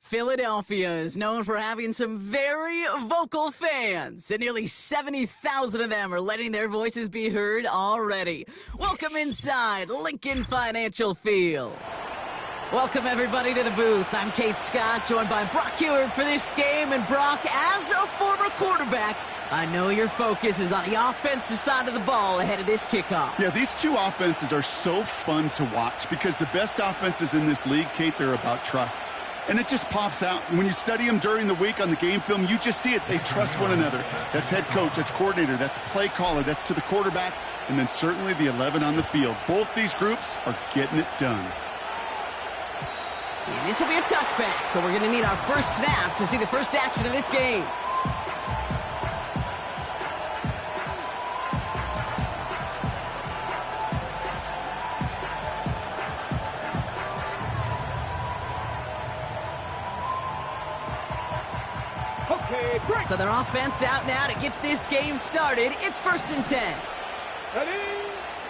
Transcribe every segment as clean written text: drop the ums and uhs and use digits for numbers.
Philadelphia is known for having some very vocal fans, and nearly 70,000 of them are letting their voices be heard already. Welcome inside Lincoln Financial Field. Welcome, everybody, to the booth. I'm Kate Scott, joined by Brock Huard for this game. And Brock, as a former quarterback, I know your focus is on the offensive side of the ball ahead of this kickoff. Yeah, these two offenses are so fun to watch because the best offenses in this league, Kate, they're about trust. And it just pops out. When you study them during the week on the game film, you just see it. They trust one another. That's head coach, that's coordinator, that's play caller, that's to the quarterback, and then certainly the 11 on the field. Both these groups are getting it done. And this will be a touchback, so we're going to need our first snap to see the first action of this game. So their offense out now to get this game started. It's 1st and 10. Ready?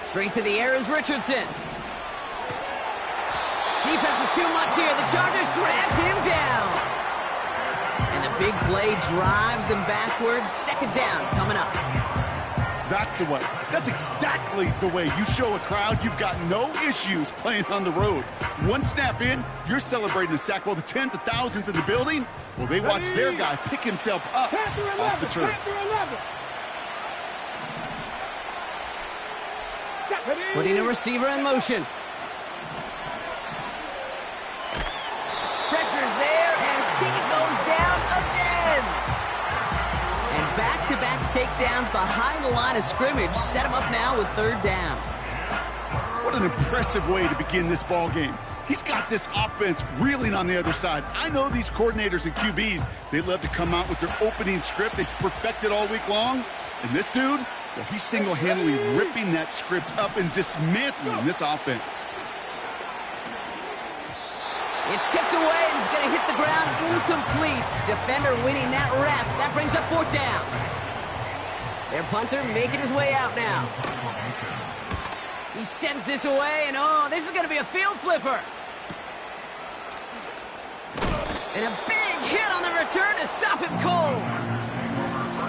Straight to the air is Richardson. Defense is too much here. The Chargers drag him down. And the big play drives them backwards. 2nd down coming up. That's the way. That's exactly the way you show a crowd you've got no issues playing on the road. One snap in, you're celebrating a sack. While the tens of thousands in the building, well, they watch their guy pick himself up off the turf. Putting a receiver in motion. Pressure's there, and he goes down again. And back-to-back takedowns behind the line of scrimmage set him up now with 3rd down. What an impressive way to begin this ball game. He's got this offense reeling on the other side. I know these coordinators and QBs, they love to come out with their opening script. They've perfected all week long. And this dude, well, he's single-handedly ripping that script up and dismantling this offense. It's tipped away, and it's going to hit the ground incomplete. Defender winning that rep. That brings up 4th down. Their punter making his way out now. He sends this away, and oh, this is going to be a field flipper. And a big hit on the return to stop him cold.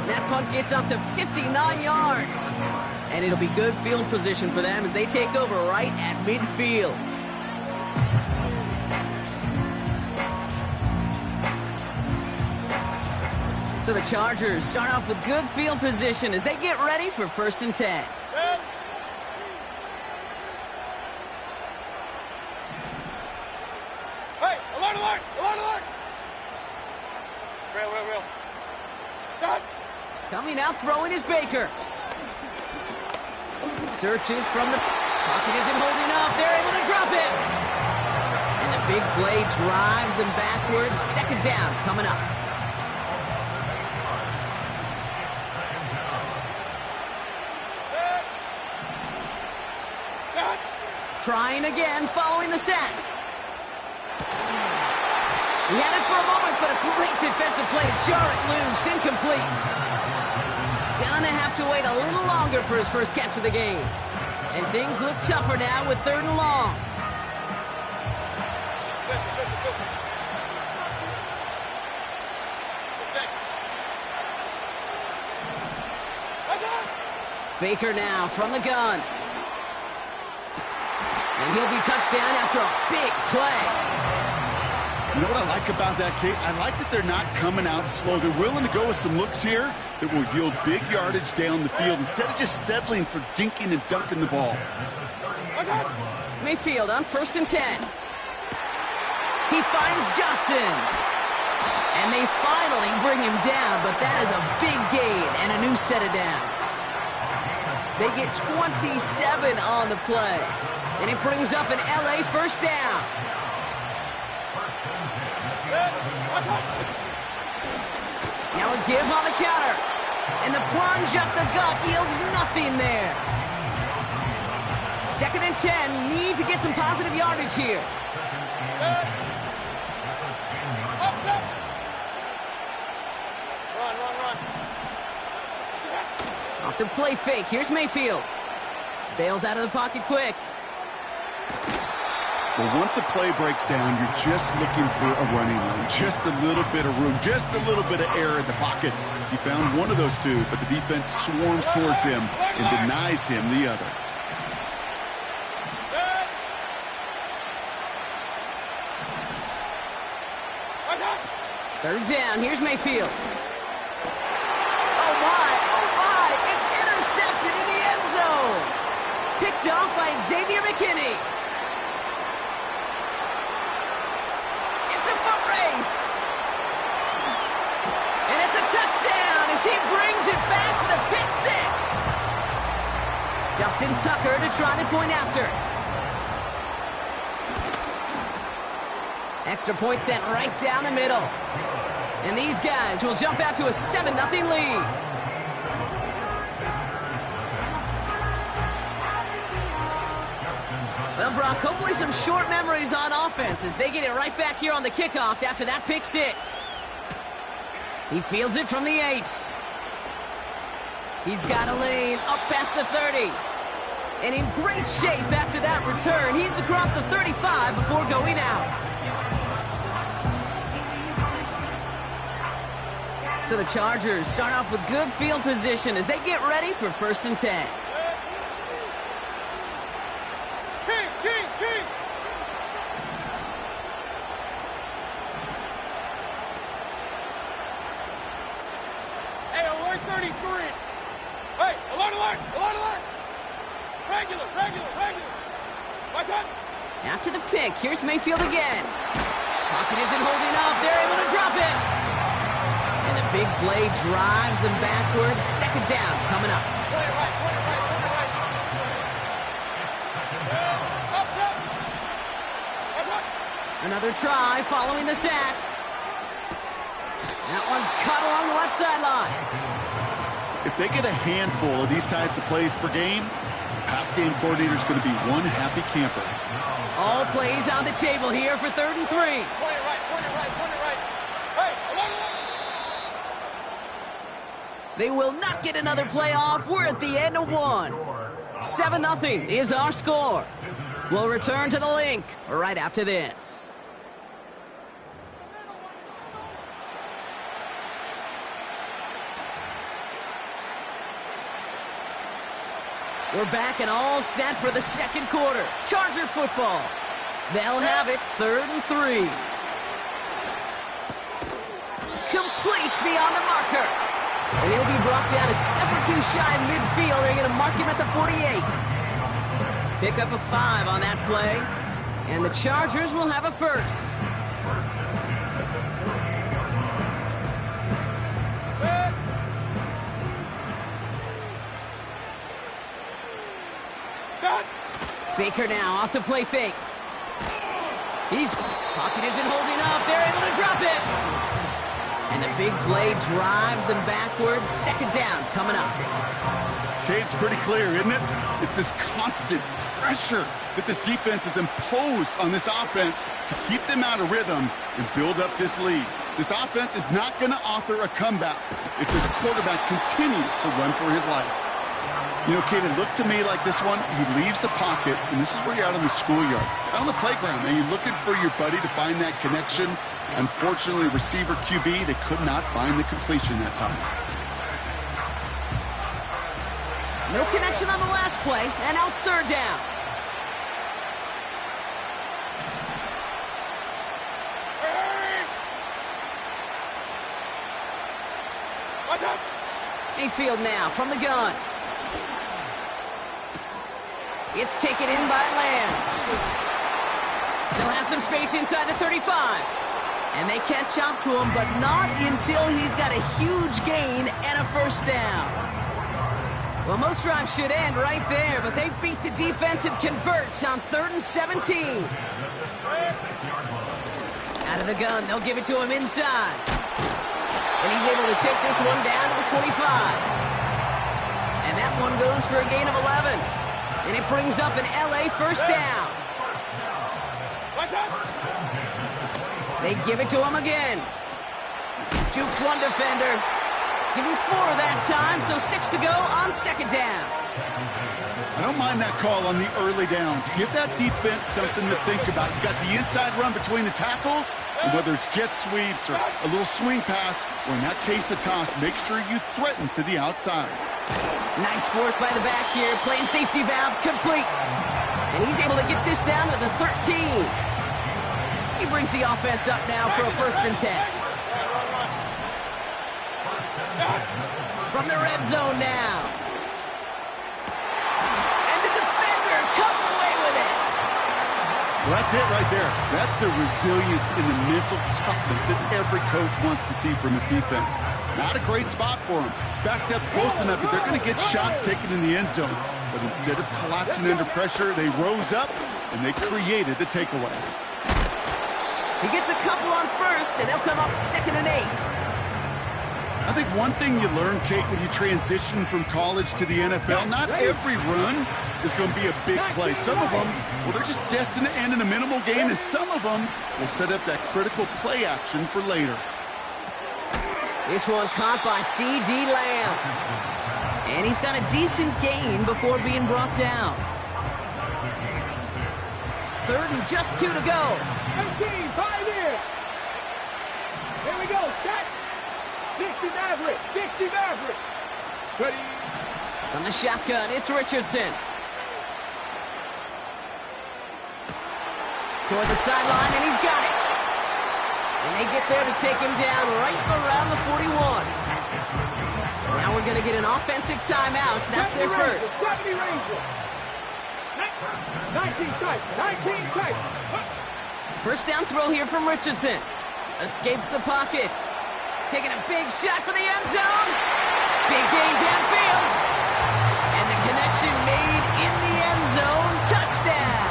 That punt gets up to 59 yards. And it'll be good field position for them as they take over right at midfield. So the Chargers start off with good field position as they get ready for 1st and 10. Hey, alert, alert, alert, alert! Real. Done. Coming out throwing is Baker. Searches from the pocket, isn't holding up. They're able to drop it. And the big play drives them backwards. 2nd down coming up. Trying again, following the sack. He had it for a moment, but a great defensive play to jar it loose. Incomplete. Gonna have to wait a little longer for his first catch of the game. And things look tougher now with 3rd and long. Baker now from the gun. And he'll be touchdown after a big play. You know what I like about that, Kate? I like that they're not coming out slow. They're willing to go with some looks here that will yield big yardage down the field instead of just settling for dinking and dunking the ball. Mayfield on 1st and 10. He finds Johnson. And they finally bring him down, but that is a big gain and a new set of downs. They get 27 on the play. And it brings up an LA 1st down. Now a give on the counter. And the plunge up the gut yields nothing there. 2nd and 10. Need to get some positive yardage here. Run. Off the play fake. Here's Mayfield. Bails out of the pocket quick. Well, once a play breaks down, you're just looking for a running lane. Just a little bit of room, just a little bit of air in the pocket. He found one of those two, but the defense swarms towards him and denies him the other. Third down, here's Mayfield. Oh my, it's intercepted in the end zone. Picked off by Xavier McKinney. It's a foot race. And it's a touchdown as he brings it back for the pick six. Justin Tucker to try the point after. Extra point sent right down the middle. And these guys will jump out to a 7-0 lead. Well, Brock, hopefully some short memories on offense as they get it right back here on the kickoff after that pick six. He fields it from the 8. He's got a lane up past the 30. And in great shape after that return. He's across the 35 before going out. So the Chargers start off with good field position as they get ready for 1st and 10. King. Hey, alert 33. Hey, alert. Regular. Watch out. After the pick, here's Mayfield again. Pocket isn't holding up. They're able to drop it. And the big play drives them backward. 2nd down coming up. Play it right. Up. Watch out. Another try following the sack. That one's cut along the left sideline. If they get a handful of these types of plays per game, the pass game coordinator is going to be one happy camper. All plays on the table here for 3rd and 3. Point it right. Hey, alert. They will not get another play off. We're at the end of 1. 7-0 is our score. We'll return to the link right after this. We're back and all set for the 2nd quarter. Charger football. They'll have it 3rd and 3. Complete beyond the marker. And he'll be brought down a step or two shy of midfield. They're going to mark him at the 48. Pick up a 5 on that play. And the Chargers will have a first. Baker now off the play fake. Pocket isn't holding up. They're able to drop it. And the big play drives them backwards. 2nd down coming up. Okay, it's pretty clear, isn't it? It's this constant pressure that this defense has imposed on this offense to keep them out of rhythm and build up this lead. This offense is not going to author a comeback if this quarterback continues to run for his life. You know, Kate, it looked to me like this one, he leaves the pocket, and this is where you're out in the schoolyard, out on the playground, and you're looking for your buddy to find that connection. Unfortunately, receiver QB, they could not find the completion that time. No connection on the last play, and now it's 3rd down. Watch out. Mayfield now from the gun. It's taken in by Lamb. Still has some space inside the 35. And they catch up to him, but not until he's got a huge gain and a 1st down. Well, most drives should end right there, but they beat the defense and convert on 3rd and 17. Out of the gun, they'll give it to him inside. And he's able to take this one down to the 25. And that one goes for a gain of 11. And it brings up an LA 1st down. They give it to him again. Jukes one defender. Give him 4 that time, so 6 to go on 2nd down. I don't mind that call on the early downs. Give that defense something to think about. You got the inside run between the tackles, and whether it's jet sweeps or a little swing pass, or in that case a toss, make sure you threaten to the outside. Nice work by the back here. Playing safety valve complete. And he's able to get this down to the 13. He brings the offense up now for a 1st and 10. From the red zone now. And the defender comes away with it. Well, that's it right there. That's the resilience and the mental toughness that every coach wants to see from his defense. Not a great spot for him. Backed up close enough that they're going to get shots taken in the end zone. But instead of collapsing under pressure, they rose up and they created the takeaway. He gets a couple on 1st, and they'll come up 2nd and 8. I think one thing you learn, Kate, when you transition from college to the NFL, not every run is going to be a big play. Some of them, well, they're just destined to end in a minimal gain, and some of them will set up that critical play action for later. This one caught by C.D. Lamb. And he's got a decent gain before being brought down. 3rd and just 2 to go. 18, 5 in. Here we go, set. 60 Maverick, 60 Maverick. Ready. On the shotgun, it's Richardson. Toward the sideline, and he's got it. And they get there to take him down right around the 41. Now we're going to get an offensive timeout. That's their first. 70 Ranger. 19 tight, 19 tight. 1st down throw here from Richardson. Escapes the pocket. Taking a big shot for the end zone. Big gain downfield. And the connection made in the end zone. Touchdown.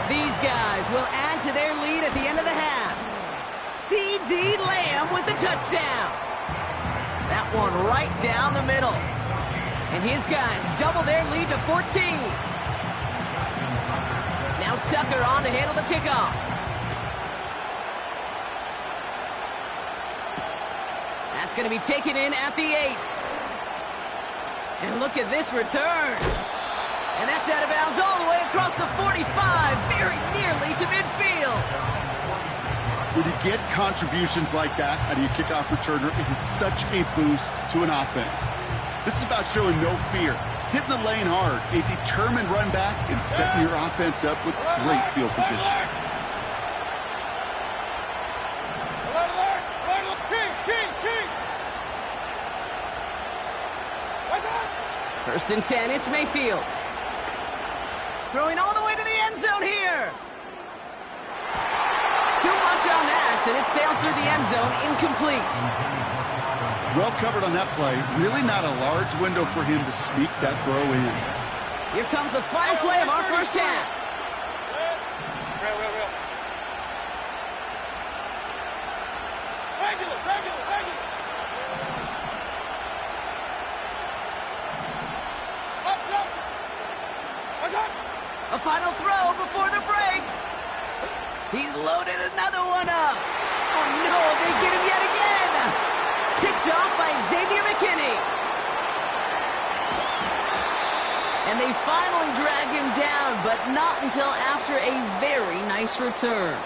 These guys will add to their lead at the end of the half. C.D. Lamb with the touchdown. That one right down the middle. And his guys double their lead to 14. Now Tucker on to handle the kickoff. That's going to be taken in at the 8. And look at this return. And that's out of bounds all the way across the 45, very nearly to midfield. When you get contributions like that out of your kickoff returner, it is such a boost to an offense. This is about showing no fear, hitting the lane hard, a determined run back, and setting your offense up with great field position. First and 10, it's Mayfield. Throwing all the way to the end zone here. Too much on that, and it sails through the end zone, incomplete. Well covered on that play. Really not a large window for him to sneak that throw in. Here comes the final play of our first half. Real. Regular. Up. A final throw before the break. He's loaded another one up. Oh, no, they get him yet again. Picked off by Xavier McKinney. And they finally drag him down, but not until after a very nice return.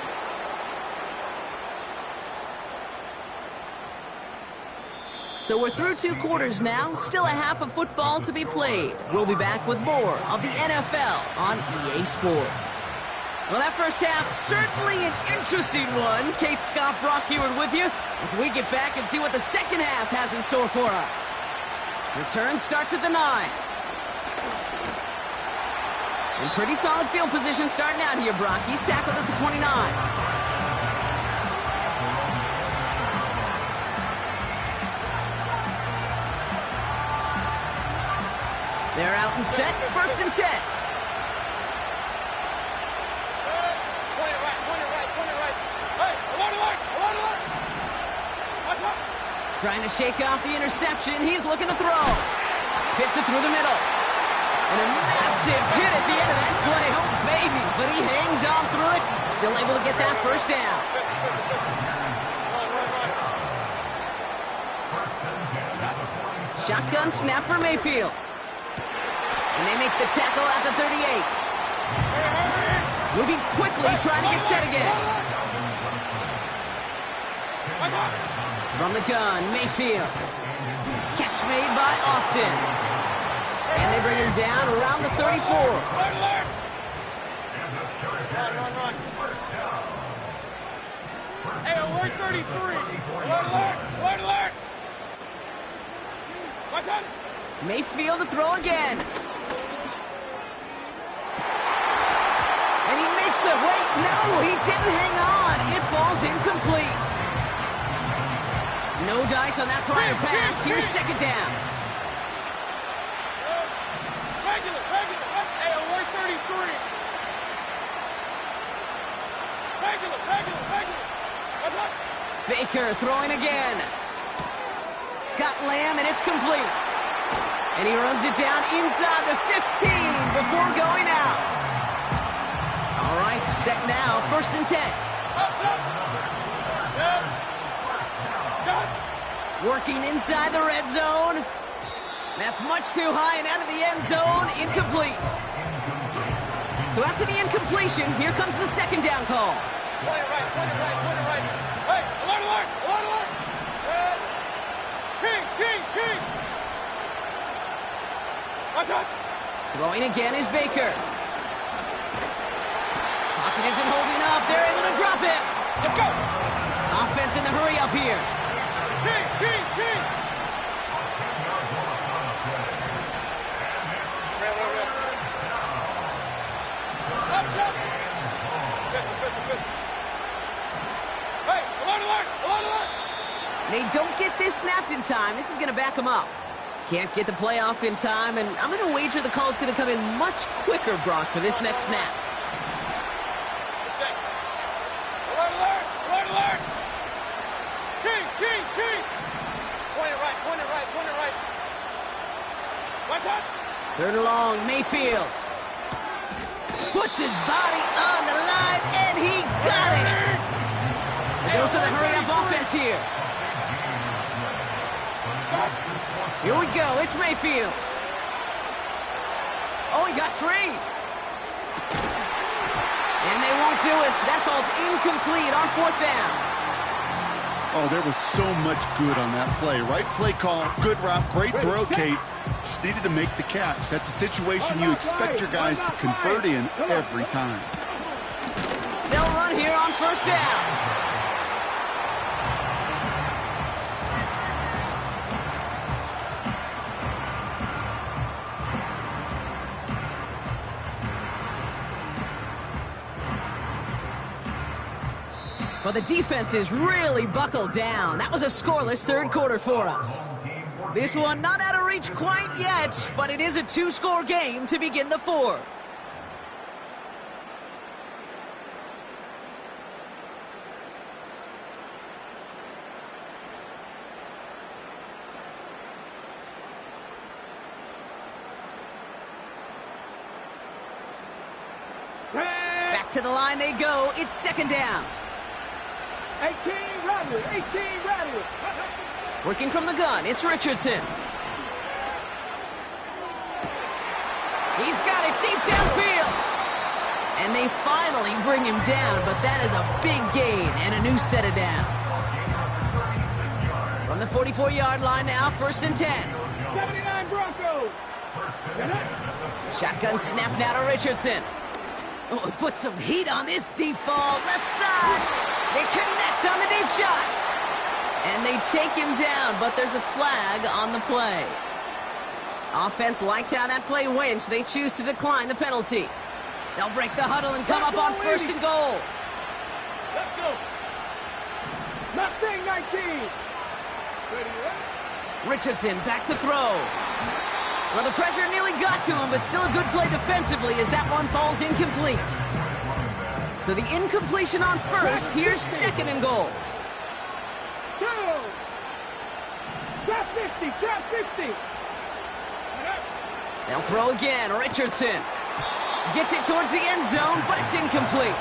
So we're through 2 quarters now, still a half of football to be played. We'll be back with more of the NFL on EA Sports. Well, that first half, certainly an interesting one. Kate, Scott, Brock Heward with you as we get back and see what the second half has in store for us. Return starts at the 9. In pretty solid field position starting out here, Brock. He's tackled at the 29. They're out and set, 1st and 10. Trying to shake off the interception. He's looking to throw. Fits it through the middle. And a massive hit at the end of that play. Oh, baby. But he hangs on through it. Still able to get that first down. Shotgun snap for Mayfield. And they make the tackle at the 38. Moving quickly, trying to get set again. From the gun, Mayfield. Catch made by Austin. And they bring him down around the 34. Run. Hey, alert 33. Alert. What's up? Mayfield to throw again. And he makes the... Wait, no, he didn't hang on. It falls incomplete. No dice on that prior pass. Here's second down. Regular. Hey, alert 33. Regular. What's up? Baker throwing again. Got Lamb, and it's complete. And he runs it down inside the 15 before going out. All right, set now. 1st and 10. Working inside the red zone. That's much too high and out of the end zone. Incomplete. So after the incompletion, here comes the second down call. Point it right. Hey, alert. King. What's up? Throwing again is Baker. Pocket isn't holding up. They're able to drop it. Let's go. Offense in the hurry up here. King. Up. Good. Hey, alert. They don't get this snapped in time. This is going to back them up. Can't get the play off in time, and I'm going to wager the call is going to come in much quicker, Brock, for this next snap. Alert. King. Point it right. What's up? 3rd and long, Mayfield. Puts his body on the line, and he got it. The dose of the hurry-up offense here. Here we go. It's Mayfield. Oh, he got free. And they won't do it. That falls incomplete on 4th down. Oh, there was so much good on that play. Right play call, good route, great throw, Kate. Just needed to make the catch. That's a situation you expect your guys to convert in every time. They'll run here on 1st down. Well, the defense is really buckled down. That was a scoreless 3rd quarter for us. This one not out of reach quite yet, but it is a 2-score game to begin the 4th. Back to the line they go. It's 2nd down. 18 ready. Working from the gun, it's Richardson. He's got it deep downfield. And they finally bring him down, but that is a big gain and a new set of downs. From the 44-yard line now, 1st and 10. 79 Broncos. Shotgun snap now to Richardson. Oh, he put some heat on this deep ball. Left side. They connect on the deep shot. And they take him down, but there's a flag on the play. Offense liked how that play went, so they choose to decline the penalty. They'll break the huddle and come up on 1st and goal. Let's go. Mustang 19. Richardson back to throw. Well, the pressure nearly got to him, but still a good play defensively as that one falls incomplete. So the incompletion on 1st, here's 2nd and goal. Trap 50. They'll throw again, Richardson. Gets it towards the end zone, but it's incomplete.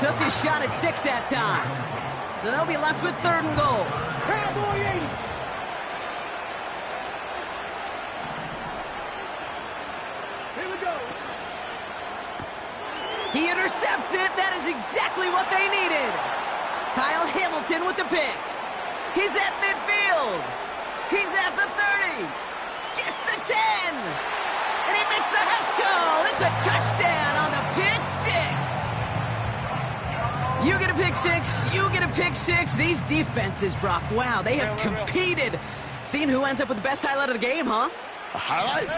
Took his shot at 6 that time. So they'll be left with 3rd and goal. Cowboy 80. intercepts it. That is exactly what they needed. Kyle Hamilton with the pick. He's at midfield. He's at the 30. Gets the 10. And he makes the house call. It's a touchdown on the pick six. You get a pick six. You get a pick six. These defenses, Brock, wow, they have competed. Seeing who ends up with the best highlight of the game, huh? A highlight?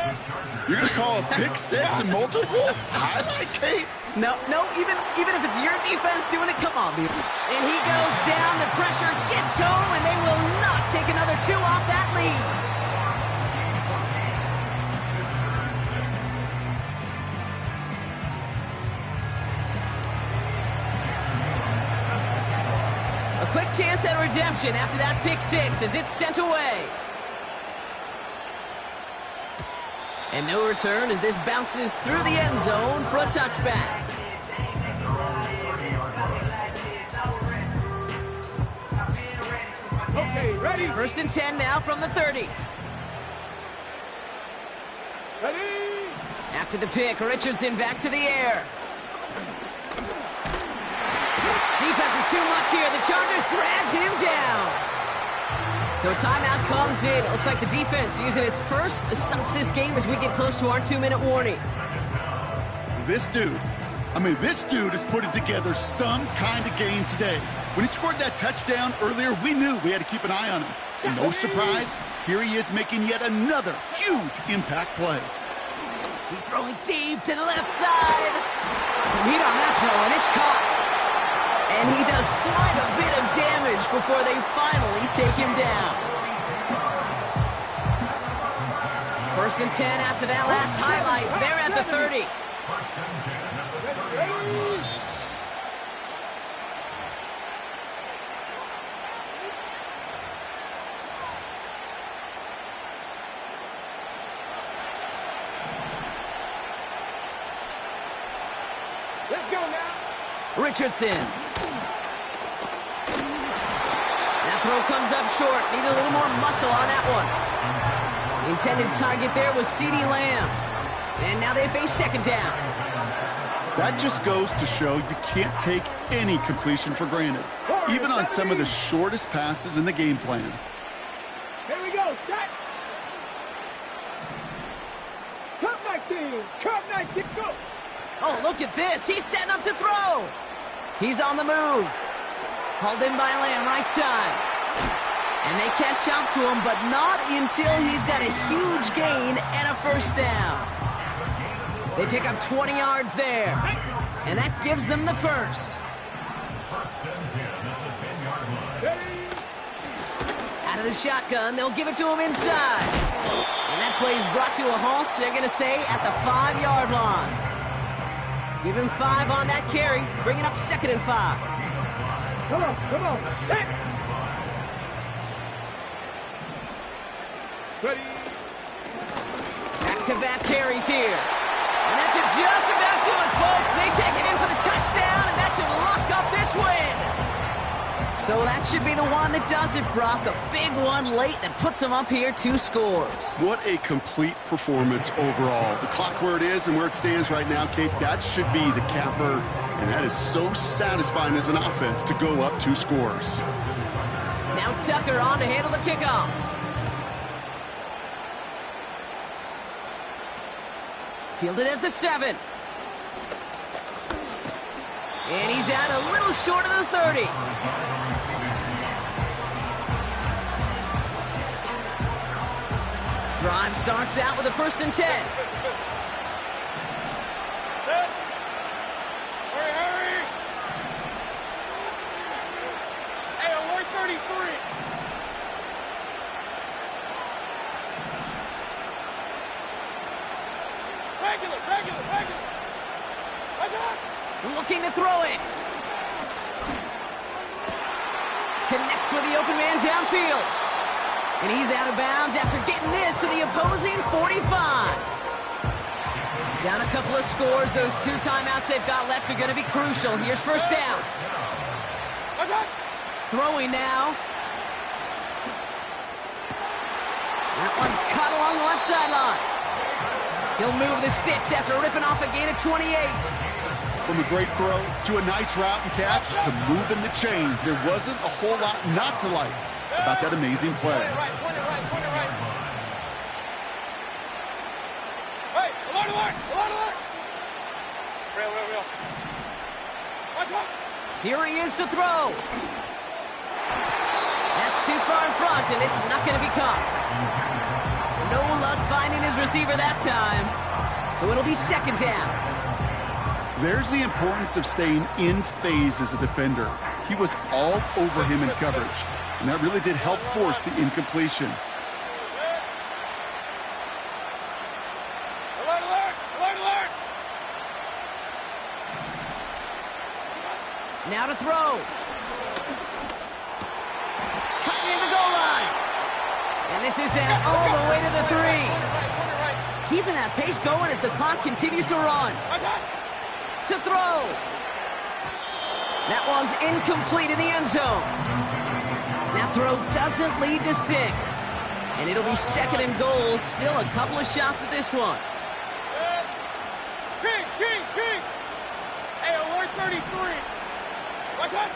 You're going to call a pick six and multiple? Highlight, Kate? No, even if it's your defense doing it, come on, people. And he goes down, the pressure gets home, and they will not take another 2 off that lead. A quick chance at redemption after that pick six as it's sent away. And no return as this bounces through the end zone for a touchback. Okay, ready? First and 10 now from the 30. Ready? After the pick, Richardson back to the air. Defense is too much here. The Chargers drag him down. So timeout comes in. It looks like the defense using its first stops this game as we get close to our 2-minute warning. This dude is putting together some kind of game today. When he scored that touchdown earlier, we knew we had to keep an eye on him. And no surprise, here he is making yet another huge impact play. He's throwing deep to the left side. Some heat on that throw, and it's caught. And he does quite a bit of damage before they finally take him down. First and 10 after that last highlights. They're at the 30. Let's go now. Richardson. That throw comes up short. Needed a little more muscle on that one. The intended target there was CeeDee Lamb. And now they face second down. That just goes to show you can't take any completion for granted, even on some of the shortest passes in the game plan. Here we go. Set. Cut 19. Cut 19. Go. Oh, look at this. He's setting up to throw. He's on the move. Hauled in by Lamb, right side. And they catch up to him, but not until he's got a huge gain and a first down. They pick up 20 yards there. And that gives them the first. Out of the shotgun, they'll give it to him inside. And that play is brought to a halt, they're going to say, at the 5-yard line. Give him 5 on that carry, bringing up second and 5. Come on. Set. Ready. Back-to-back carries here. And that should just about do it, folks. They take it in for the touchdown, and that should lock up this win. So that should be the one that does it, Brock. A big one late that puts them up here 2 scores. What a complete performance overall. The clock where it is and where it stands right now, Kate, that should be the capper. And that is so satisfying as an offense to go up 2 scores. Now Tucker on to handle the kickoff. Fielded at the 7. And he's out a little short of the 30. Drive starts out with a first and 10. Hurry. Hey, alert 33. Regular. What's up? Looking to throw it. Connects with the open man downfield. And he's out of bounds after getting this to the opposing 45. Down a couple of scores. Those 2 timeouts they've got left are going to be crucial. Here's first down. What's up? Throwing now. That one's cut along the left sideline. He'll move the sticks after ripping off a gain of 28. From a great throw to a nice route and catch to moving the chains, there wasn't a whole lot not to like about that amazing play. Right. Hey, alert! Real. Watch out! Here he is to throw. That's too far in front, and it's not going to be caught. No luck finding his receiver that time. So it'll be second down. There's the importance of staying in phase as a defender. He was all over him in coverage, and that really did help force the incompletion. Alert! Now to throw. Cut near the goal line. And this is down all the way to the 3. Keeping that pace going as the clock continues to run. To throw. That one's incomplete in the end zone. That throw doesn't lead to 6. And it'll be second and goal. Still a couple of shots at this one. King! Hey, alert 33. Watch out!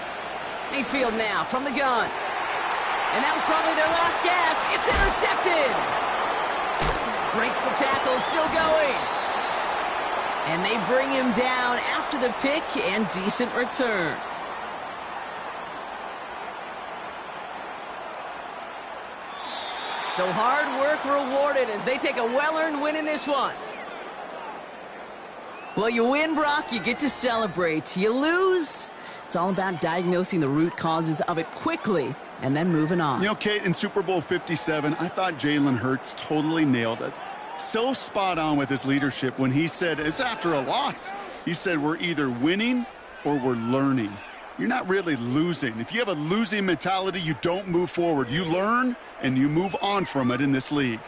Mayfield now from the gun. And that was probably their last gasp. It's intercepted. Breaks the tackle, still going. And they bring him down after the pick and decent return. So hard work rewarded as they take a well-earned win in this one. Well, you win, Brock, you get to celebrate. You lose, it's all about diagnosing the root causes of it quickly and then moving on. You know, Kate, in Super Bowl 57, I thought Jalen Hurts totally nailed it. So spot on with his leadership when he said, it's after a loss. He said, we're either winning or we're learning. You're not really losing. If you have a losing mentality, you don't move forward. You learn and you move on from it in this league.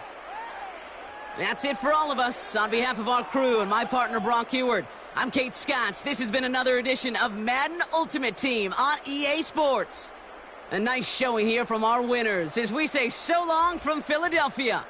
That's it for all of us. On behalf of our crew and my partner, Brock Heward, I'm Kate Scotch. This has been another edition of Madden Ultimate Team on EA Sports. A nice showing here from our winners as we say so long from Philadelphia.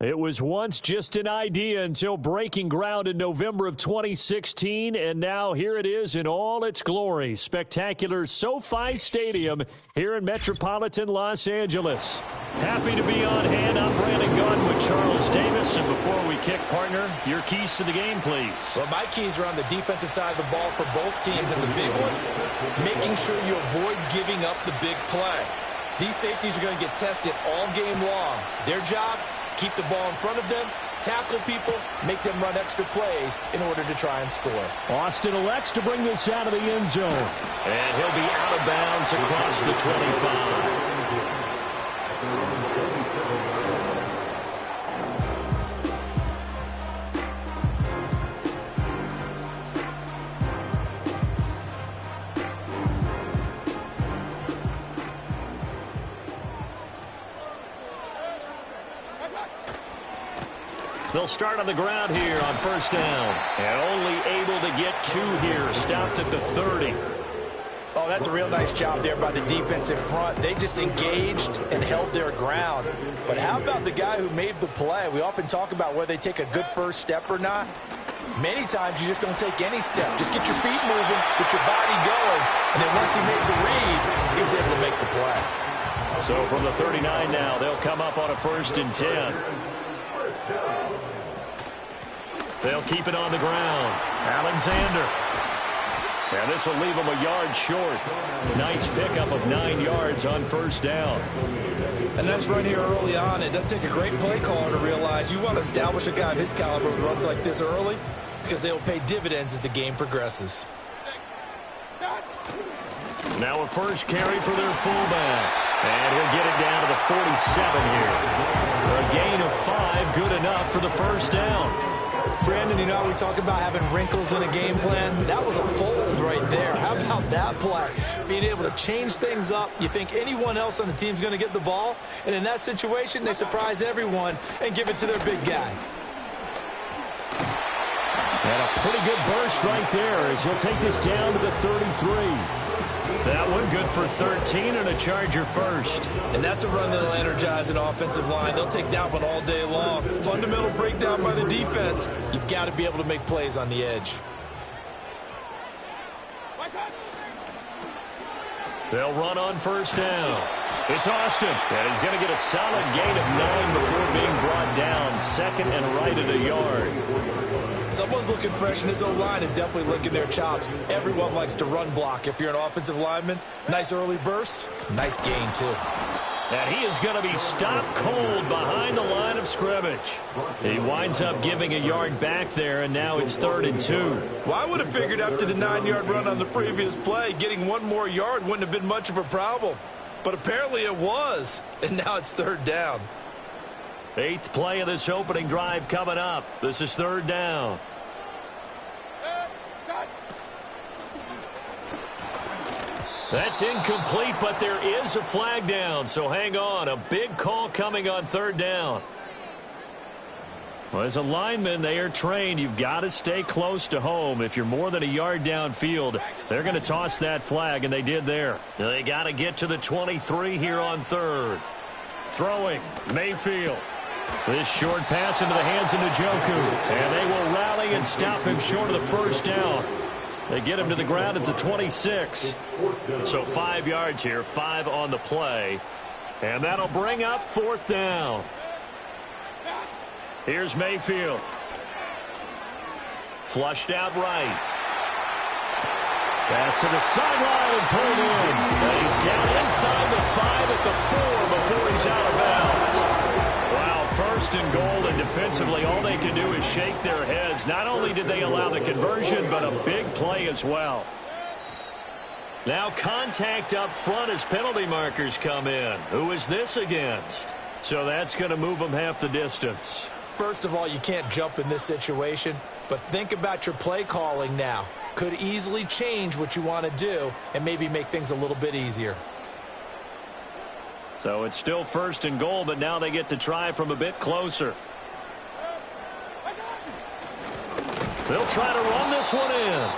It was once just an idea until breaking ground in November of 2016, and now here it is in all its glory. Spectacular SoFi Stadium here in metropolitan Los Angeles. Happy to be on hand. I'm Brandon Gaudin with Charles Davis. And before we kick, partner, your keys to the game, please. Well, my keys are on the defensive side of the ball for both teams. And the big one, making sure you avoid giving up the big play. These safeties are going to get tested all game long. Their job, keep the ball in front of them, tackle people, make them run extra plays in order to try and score. Austin elects to bring this out of the end zone. And he'll be out of bounds across the 25. They'll start on the ground here on first down. And only able to get 2 here. Stopped at the 30. Oh, that's a real nice job there by the defense in front. They just engaged and held their ground. But how about the guy who made the play? We often talk about whether they take a good first step or not. Many times you just don't take any step. Just get your feet moving, get your body going, and then once he made the read, he was able to make the play. So from the 39 now, they'll come up on a 1st and 10. They'll keep it on the ground. Alexander. And this will leave them a yard short. A nice pickup of 9 yards on first down. A nice run here early on. It doesn't take a great play caller to realize you want to establish a guy of his caliber with runs like this early because they will pay dividends as the game progresses. Now a first carry for their fullback. And he'll get it down to the 47 here. A gain of 5, good enough for the first down. Brandon, you know how we talk about having wrinkles in a game plan? That was a fold right there. How about that play? Being able to change things up. You think anyone else on the team's going to get the ball, and in that situation, they surprise everyone and give it to their big guy. And a pretty good burst right there as he'll take this down to the 33. That one good for 13 and a Charger first. And that's a run that'll energize an offensive line. They'll take that one all day long. Fundamental breakdown by the defense. You've got to be able to make plays on the edge. They'll run on first down. It's Austin. And he's going to get a solid gain of 9 before being brought down. 2nd and right at a yard. Someone's looking fresh, and his O-line is definitely licking their chops. Everyone likes to run block if you're an offensive lineman. Nice early burst. Nice gain, too. And he is going to be stopped cold behind the line of scrimmage. He winds up giving a yard back there, and now it's 3rd and 2. Well, I would have figured after the 9-yard run on the previous play, getting 1 more yard wouldn't have been much of a problem. But apparently it was, and now it's 3rd down. 8th play of this opening drive coming up. This is 3rd down. That's incomplete, but there is a flag down, so hang on. A big call coming on 3rd down. Well, as a lineman, they are trained. You've got to stay close to home. If you're more than a yard downfield, they're going to toss that flag, and they did there. They got to get to the 23 here on 3rd. Throwing, Mayfield. This short pass into the hands of Njoku. And they will rally and stop him short of the first down. They get him to the ground at the 26. So 5 yards here, 5 on the play. And that'll bring up 4th down. Here's Mayfield. Flushed out right. Pass to the sideline and pulled in. And he's down inside the 5 at the 4 before he's out of bounds. Wow, 1st and goal, and defensively all they can do is shake their heads. Not only did they allow the conversion, but a big play as well. Now contact up front as penalty markers come in. Who is this against? So that's going to move them half the distance. First of all, you can't jump in this situation, but think about your play calling now. Could easily change what you want to do and maybe make things a little bit easier. So it's still 1st and goal, but now they get to try from a bit closer. They'll try to run this one in.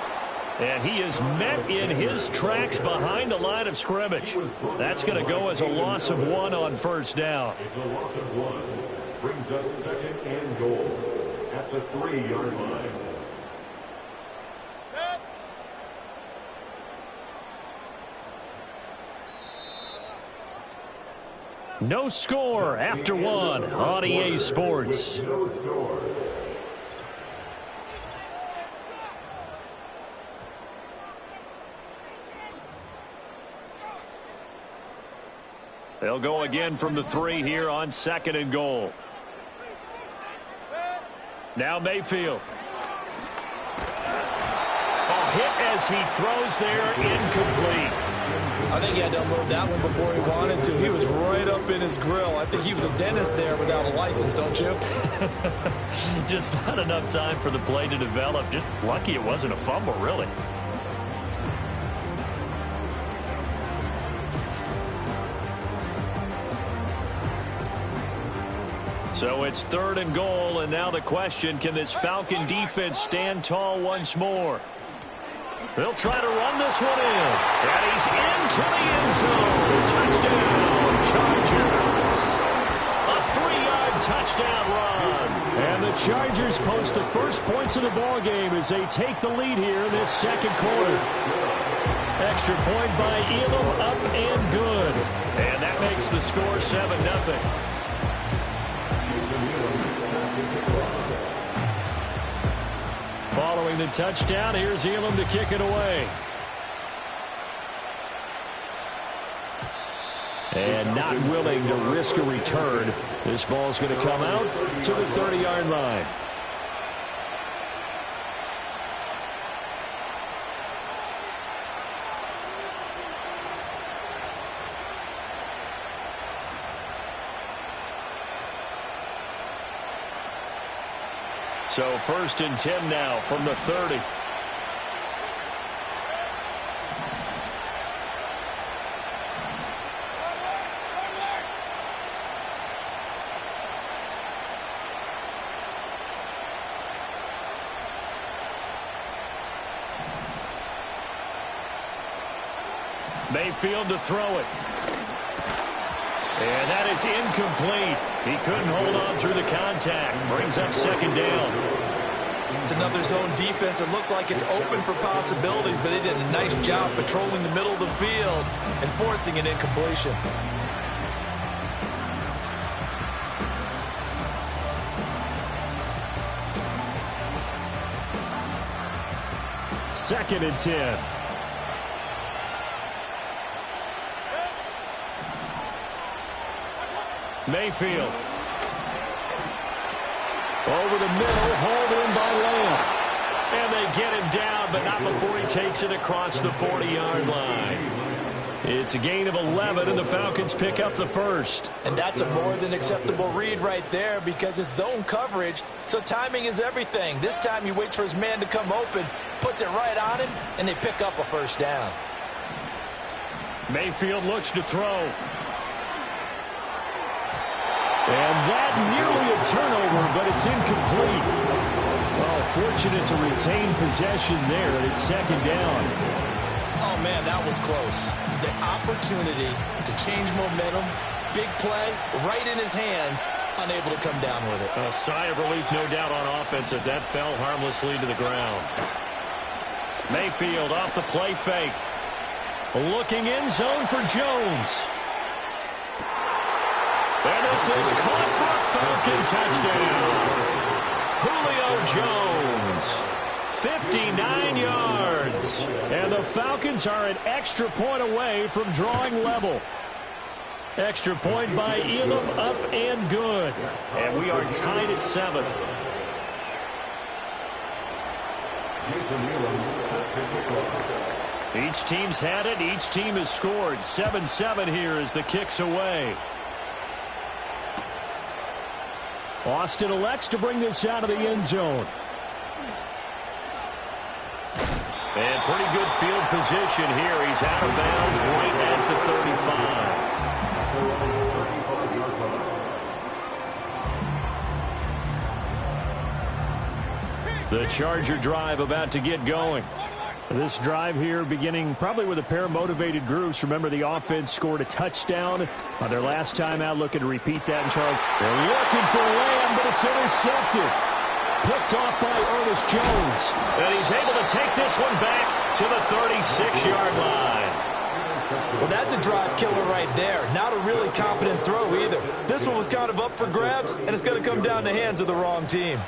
And he is met in his tracks behind the line of scrimmage. That's going to go as a loss of 1 on first down. brings up second and goal at the 3-yard line. No score after one on EA Sports. No score. They'll go again from the 3 here on second and goal. Now Mayfield. Oh, hit as he throws there, incomplete. I think he had to unload that one before he wanted to. He was right up in his grill. I think he was a dentist there without a license, don't you? Just not enough time for the play to develop. Just lucky it wasn't a fumble, really. So it's third and goal, and now the question, can this Falcon defense stand tall once more? They'll try to run this one in. And he's into the end zone. Touchdown, Chargers. A 3-yard touchdown run. And the Chargers post the first points of the ball game as they take the lead here in this second quarter. Extra point by Elam, up and good. And that makes the score 7-0. Following the touchdown, here's Elam to kick it away. And not willing to risk a return. This ball's going to come out to the 30-yard line. So first and 10 now from the 30. Mayfield to throw it. And that is incomplete. He couldn't hold on through the contact. Brings up second down. It's another zone defense. It looks like it's open for possibilities, but they did a nice job patrolling the middle of the field and forcing an incompletion. Second and 10. Mayfield. Over the middle, hauled in by Lamb. And they get him down, but not before he takes it across the 40-yard line. It's a gain of 11, and the Falcons pick up the first. And that's a more than acceptable read right there because it's zone coverage, so timing is everything. This time he waits for his man to come open, puts it right on him, and they pick up a first down. Mayfield looks to throw. And that nearly a turnover, but it's incomplete. Well, fortunate to retain possession there, and it's second down. Oh, man, that was close. The opportunity to change momentum, big play, right in his hands, unable to come down with it. A sigh of relief, no doubt, on offense if that fell harmlessly to the ground. Mayfield off the play fake. Looking in zone for Jones. And this is caught for a Falcon touchdown. Julio Jones, 59 yards. And the Falcons are an extra point away from drawing level. Extra point by Elam, up and good. And we are tied at 7. Each team's had it. Each team has scored. 7-7 here as the kick's away. Austin elects to bring this out of the end zone. And pretty good field position here. He's out of bounds right at the 35. The Charger drive about to get going. This drive here beginning probably with a pair of motivated groups. Remember, the offense scored a touchdown on their last time out. Looking to repeat that in Charles. They're looking for Lamb, but it's intercepted. Picked off by Ernest Jones. And he's able to take this one back to the 36-yard line. Well, that's a drive killer right there. Not a really confident throw either. This one was kind of up for grabs, and it's going to come down the hands of the wrong team.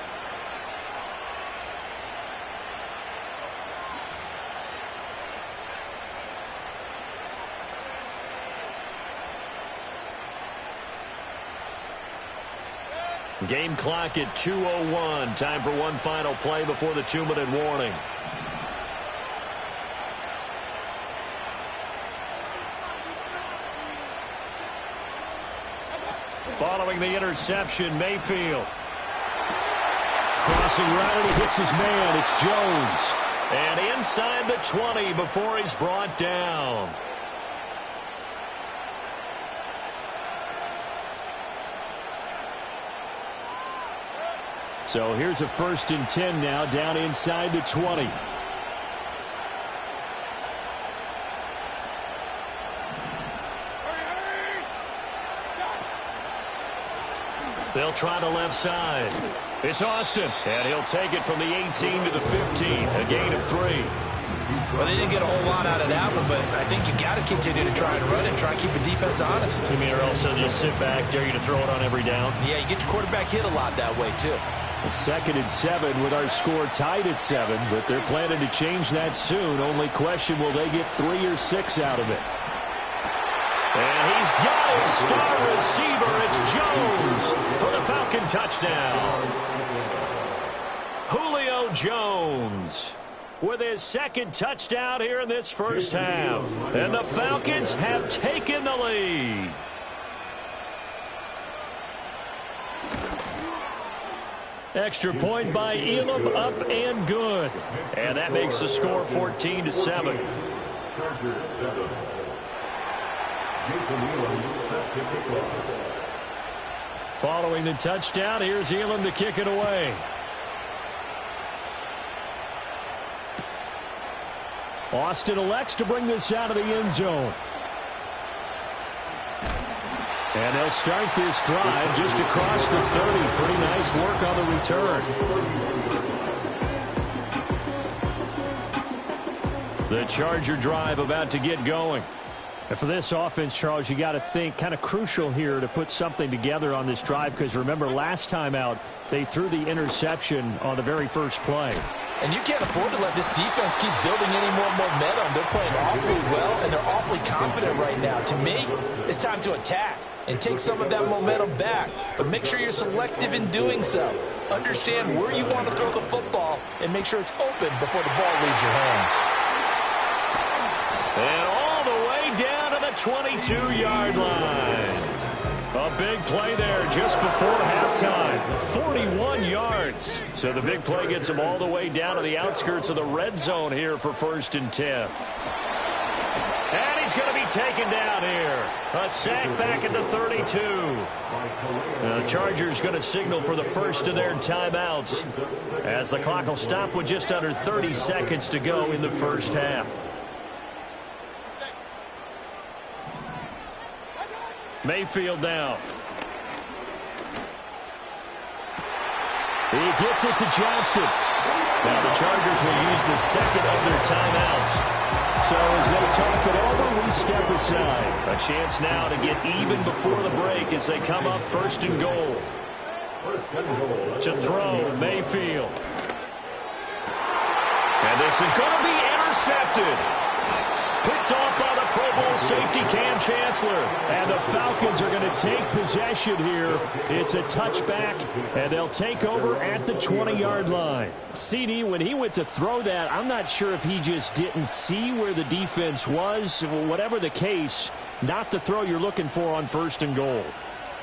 Game clock at 2:01. Time for one final play before the 2-minute warning. Following the interception, Mayfield. Crossing right, and he hits his man. It's Jones. And inside the 20 before he's brought down. So here's a 1st and 10 now, down inside the 20. They'll try the left side. It's Austin, and he'll take it from the 18 to the 15, a gain of 3. Well, they didn't get a whole lot out of that one, but I think you got to continue to try and run it, try and keep the defense honest. You mean, or else they'll just sit back, dare you to throw it on every down? Yeah, you get your quarterback hit a lot that way, too. A 2nd and 7 with our score tied at 7, but they're planning to change that soon. Only question, will they get 3 or 6 out of it? And he's got his star receiver. It's Jones for the Falcon touchdown. Julio Jones with his 2nd touchdown here in this first half. And the Falcons have taken the lead. Extra point by Elam, up and good. And that makes the score 14-7. Chargers 7. Jason Elam set to kick off. Following the touchdown, here's Elam to kick it away. Austin elects to bring this out of the end zone. And they'll start this drive just across the 30. Pretty nice work on the return. The Charger drive about to get going. And for this offense, Charles, you got to think kind of crucial here to put something together on this drive, because remember last time out they threw the interception on the very first play. And you can't afford to let this defense keep building any more momentum. They're playing awfully well, and they're awfully confident right now. To me, it's time to attack and take some of that momentum back. But make sure you're selective in doing so. Understand where you want to throw the football and make sure it's open before the ball leaves your hands. And all the way down to the 22-yard line. A big play there just before halftime. 41 yards. So the big play gets them all the way down to the outskirts of the red zone here for 1st and 10. And he's going to be taken down here. A sack back at the 32. The Chargers going to signal for the first of their timeouts, as the clock will stop with just under 30 seconds to go in the first half. Mayfield now. He gets it to Johnston. Now the Chargers will use the 2nd of their timeouts. So as they talk it over, we step aside. A chance now to get even before the break as they come up 1st and goal. To throw, Mayfield. And this is going to be intercepted. Picked off by the Pro Bowl safety Cam Chancellor. And the Falcons are going to take possession here. It's a touchback, and they'll take over at the 20-yard line. CD, when he went to throw that, I'm not sure if he just didn't see where the defense was. Whatever the case, not the throw you're looking for on 1st and goal.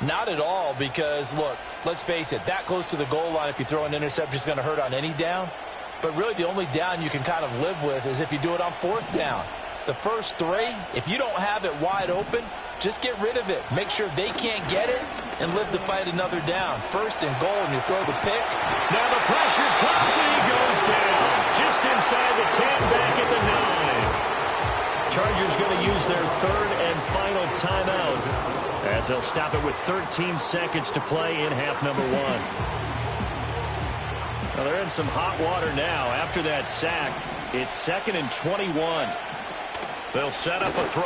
Not at all, because, look, let's face it, that close to the goal line, if you throw an interception, is going to hurt on any down. But really the only down you can kind of live with is if you do it on 4th down. The first 3, if you don't have it wide open, just get rid of it. Make sure they can't get it and live to fight another down. 1st and goal, and you throw the pick. Now the pressure comes, and he goes down. Just inside the 10, back at their third and final timeout, as they'll stop it with 13 seconds to play in half number one. Well, they're in some hot water now. After that sack, it's 2nd and 21. They'll set up a throw.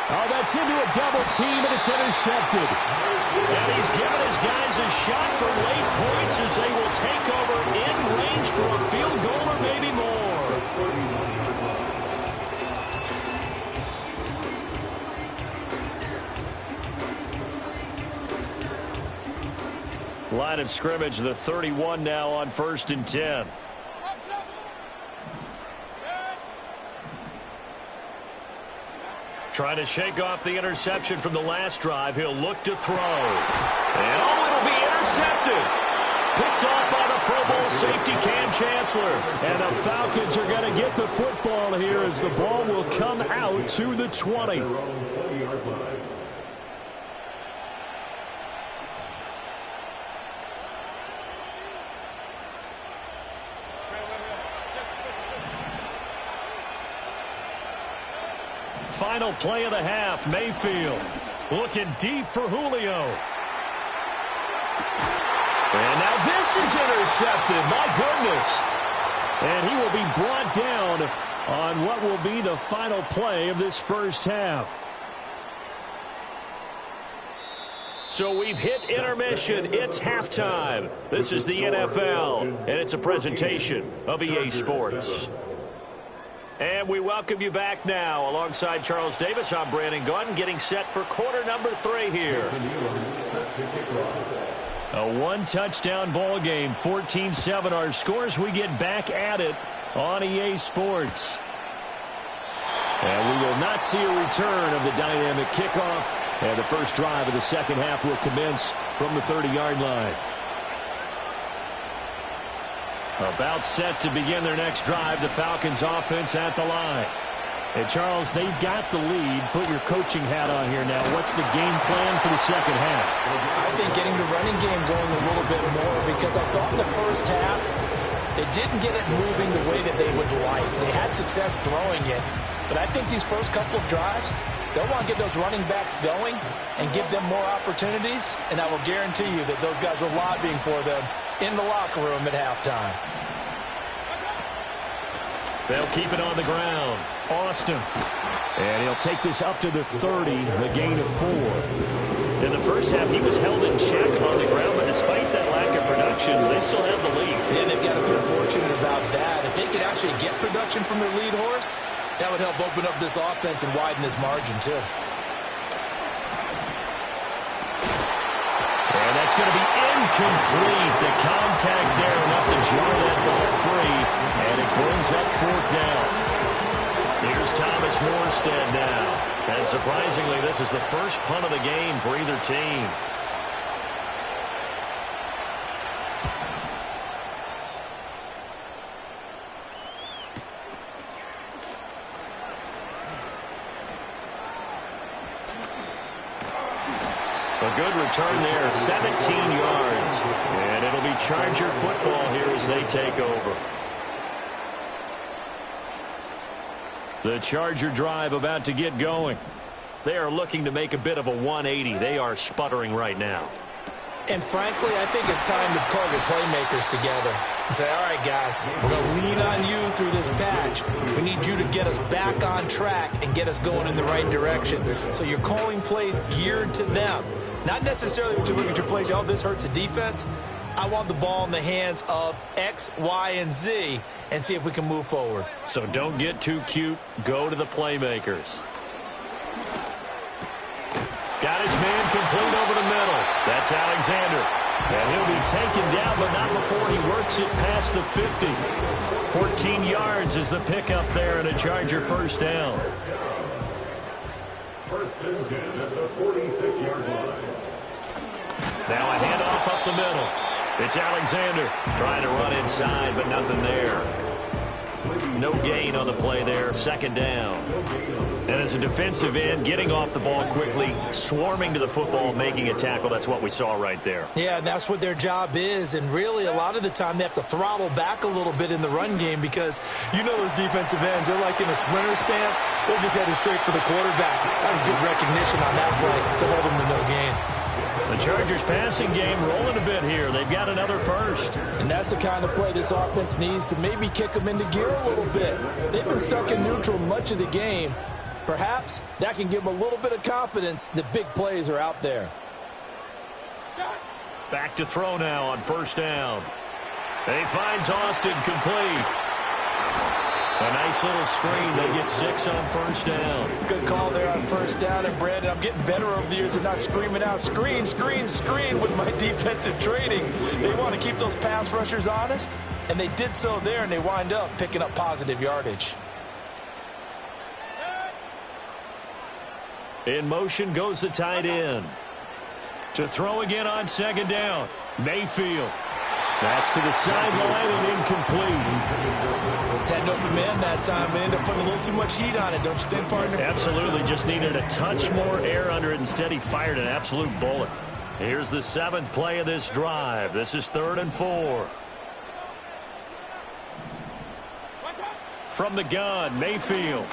Oh, that's into a double team, and it's intercepted. And he's given his guys a shot for late points as they will take over in range for a field goal or maybe more. Line of scrimmage, the 31 now on 1st and 10. Trying to shake off the interception from the last drive. He'll look to throw. And it'll be intercepted. Picked off by the Pro Bowl safety Cam Chancellor. And the Falcons are going to get the football here as the ball will come out to the 20. Final play of the half, Mayfield looking deep for Julio. And now this is intercepted, my goodness. And he will be brought down on what will be the final play of this first half. So we've hit intermission. It's halftime. This is the NFL, and it's a presentation of EA Sports. And we welcome you back now. Alongside Charles Davis, I'm Brandon Gaudin, getting set for quarter number 3 here. A one-touchdown ball game, 14-7 our scores. We get back at it on EA Sports. And we will not see a return of the dynamic kickoff. And the first drive of the second half will commence from the 30-yard line. About set to begin their next drive, the Falcons offense at the line. And Charles, they've got the lead. Put your coaching hat on here now. What's the game plan for the second half? I think getting the running game going a little bit more, because I thought in the first half they didn't get it moving the way that they would like. They had success throwing it, but I think these first couple of drives, they'll want to get those running backs going and give them more opportunities, and I will guarantee you that those guys were lobbying for them in the locker room at halftime. They'll keep it on the ground. Austin. And he'll take this up to the 30, the gain of 4. In the first half, he was held in check on the ground, but despite that lack of production, they still have the lead. And they've got to feel fortunate about that. If they could actually get production from their lead horse, that would help open up this offense and widen this margin, too. And that's going to be incomplete. The contact there enough to jar that ball free, and it brings up 4th down. Here's Thomas Morstead now. And surprisingly, this is the first punt of the game for either team. A good return there, 17 yards. And it'll be Charger football here as they take over. The Charger drive about to get going. They are looking to make a bit of a 180. They are sputtering right now. And frankly, I think it's time to call your playmakers together and say, all right, guys, we're going to lean on you through this patch. We need you to get us back on track and get us going in the right direction. So you're calling plays geared to them. Not necessarily when you look at your plays, oh, this hurts the defense. I want the ball in the hands of X, Y, and Z and see if we can move forward. So don't get too cute. Go to the playmakers. Got his man complete over the middle. That's Alexander. And he'll be taken down, but not before he works it past the 50. 14 yards is the pickup there and a Charger first down. First and 10 at the 46-yard line. Now a handoff up the middle. It's Alexander trying to run inside, but nothing there. No gain on the play there, second down. And as a defensive end, getting off the ball quickly, swarming to the football, making a tackle, that's what we saw right there. Yeah, and that's what their job is. And really, a lot of the time, they have to throttle back a little bit in the run game because you know those defensive ends, they're like in a sprinter stance. They're just headed straight for the quarterback. That was good recognition on that play to hold them to no gain. The Chargers passing game rolling a bit here. They've got another first. And that's the kind of play this offense needs to maybe kick them into gear a little bit. They've been stuck in neutral much of the game. Perhaps that can give them a little bit of confidence that big plays are out there. Back to throw now on first down. He finds Austin complete. A nice little screen. They get 6 on first down. Good call there on first down. And, Brandon, I'm getting better over the years and not screaming out, screen, screen, screen with my defensive training. They want to keep those pass rushers honest, and they did so there, and they wind up picking up positive yardage. In motion goes the tight end. To throw again on second down. Mayfield. That's to the sideline and incomplete. Had no command that time, but ended up putting a little too much heat on it, don't you think, partner? Absolutely. Just needed a touch more air under it. Instead, he fired an absolute bullet. Here's the 7th play of this drive. This is 3rd and 4. From the gun, Mayfield.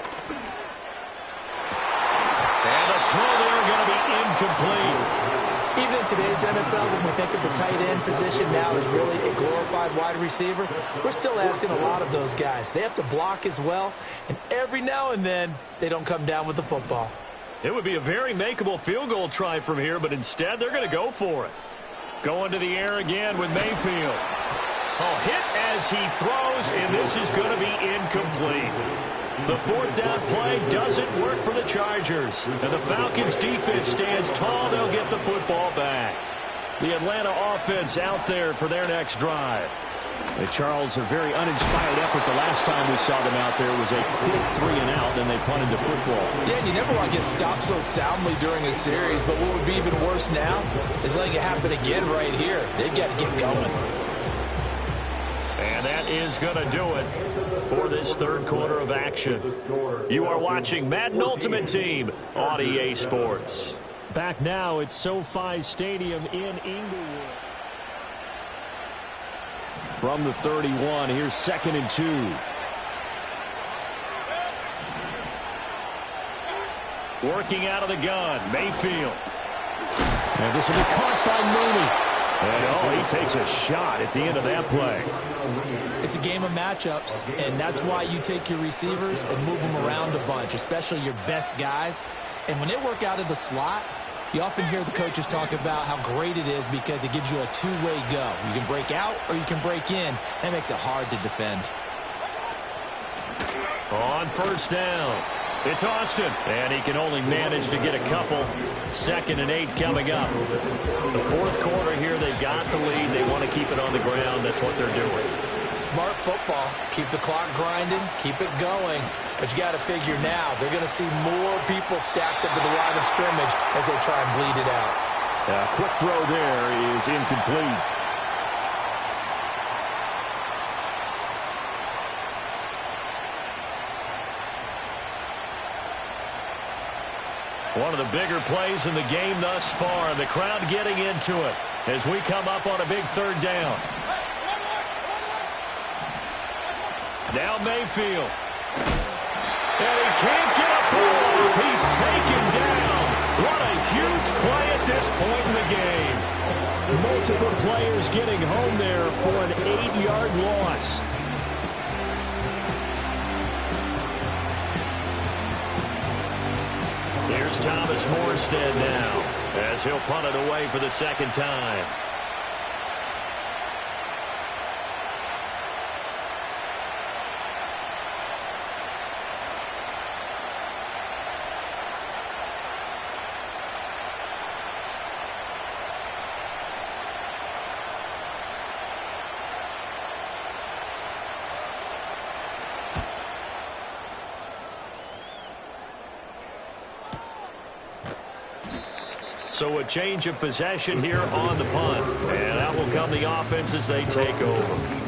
And the throw there going to be incomplete. Even in today's NFL, when we think of the tight end position now as really a glorified wide receiver, we're still asking a lot of those guys. They have to block as well, and every now and then, they don't come down with the football. It would be a very makeable field goal try from here, but instead they're going to go for it. Going to the air again with Mayfield. Oh, hit as he throws, and this is going to be incomplete. The 4th down play doesn't work for the Chargers. And the Falcons defense stands tall. They'll get the football back. The Atlanta offense out there for their next drive. Hey, Charles, a very uninspired effort the last time we saw them out there was a quick 3 and out, then they punted the football. Yeah, and you never want to get stopped so soundly during a series, but what would be even worse now is letting it happen again right here. They've got to get going. And that is going to do it for this 3rd quarter of action. You are watching Madden Ultimate Team on EA Sports. Back now at SoFi Stadium in Inglewood. From the 31, here's 2nd and 2. Working out of the gun, Mayfield. And this will be caught by Mooney. And, he takes a shot at the end of that play. It's a game of matchups, and that's why you take your receivers and move them around a bunch, especially your best guys. And when they work out of the slot, you often hear the coaches talk about how great it is because it gives you a two-way go. You can break out or you can break in. That makes it hard to defend. On first down, it's Austin, and he can only manage to get a couple. 2nd and 8 coming up. The 4th quarter here, they've got the lead. They want to keep it on the ground. That's what they're doing. Smart football. Keep the clock grinding. Keep it going. But you got to figure now, they're going to see more people stacked up to the line of scrimmage as they try and bleed it out. A quick throw there is incomplete. One of the bigger plays in the game thus far, and the crowd getting into it as we come up on a big 3rd down. Now Mayfield. And he can't get a throw. He's taken down. What a huge play at this point in the game. Multiple players getting home there for an 8-yard loss. Here's Thomas Morstead now as he'll punt it away for the 2nd time. So a change of possession here on the punt. And out will come the offense as they take over.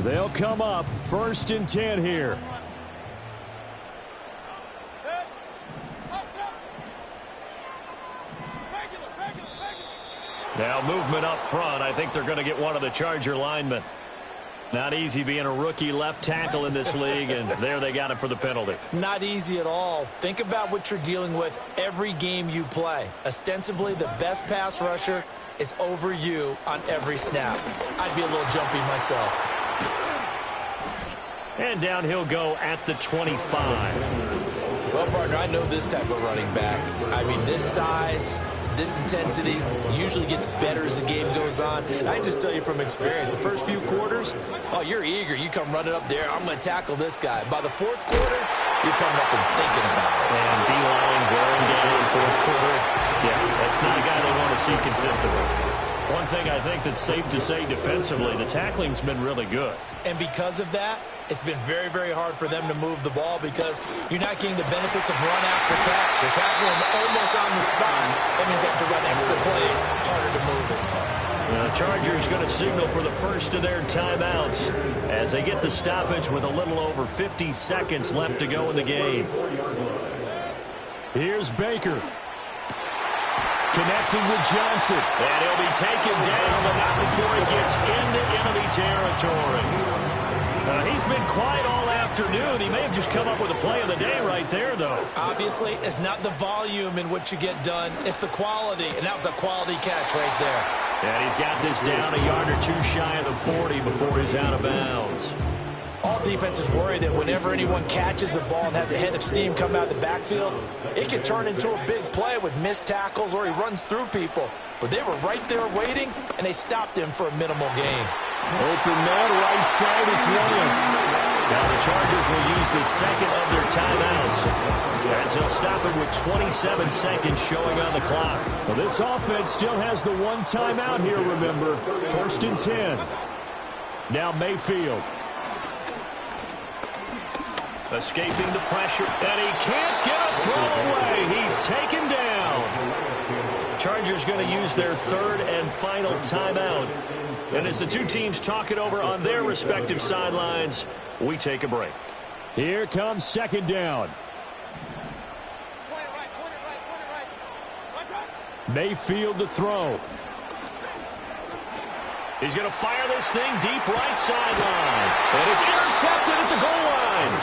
They'll come up 1st and 10 here. Now movement up front. I think they're going to get one of the Charger linemen. Not easy being a rookie left tackle in this league, and there they got him for the penalty. Not easy at all. Think about what you're dealing with every game you play. Ostensibly, the best pass rusher is over you on every snap. I'd be a little jumpy myself. And down he'll go at the 25. Well, partner, I know this type of running back. I mean, this size, this intensity usually gets better as the game goes on. And I just tell you from experience, the first few quarters, oh, you're eager. You come running up there, I'm going to tackle this guy. By the fourth quarter, you're coming up and thinking about it. And D-line wearing down in the fourth quarter. Yeah, that's not a guy they want to see consistently. One thing I think that's safe to say defensively, the tackling's been really good. And because of that, it's been very, very hard for them to move the ball because you're not getting the benefits of run after catch. You're tackling them almost on the spot. That means they have to run extra plays, harder to move it. The Chargers going to signal for the first of their timeouts as they get the stoppage with a little over 50 seconds left to go in the game. Here's Baker. Connecting with Johnson. And he'll be taken down, but not before he gets into enemy territory. He's been quiet all afternoon. He may have just come up with a play of the day right there, though. Obviously, it's not the volume in which you get done. It's the quality, and that was a quality catch right there. And he's got this down a yard or two shy of the 40 before he's out of bounds. All defenses worry that whenever anyone catches the ball and has a head of steam come out of the backfield, it can turn into a big play with missed tackles or he runs through people. But they were right there waiting, and they stopped him for a minimal gain. Open man, right side, it's Lamb. Now the Chargers will use the second of their timeouts as they'll stop it with 27 seconds showing on the clock. Well, this offense still has the one timeout here, remember. 1st and 10. Now Mayfield. Escaping the pressure, and he can't get a throw away. He's taken down. Chargers going to use their third and final timeout. And as the two teams talk it over on their respective sidelines, we take a break. Here comes 2nd down. Mayfield to throw. He's going to fire this thing deep right sideline. And it's intercepted at the goal line.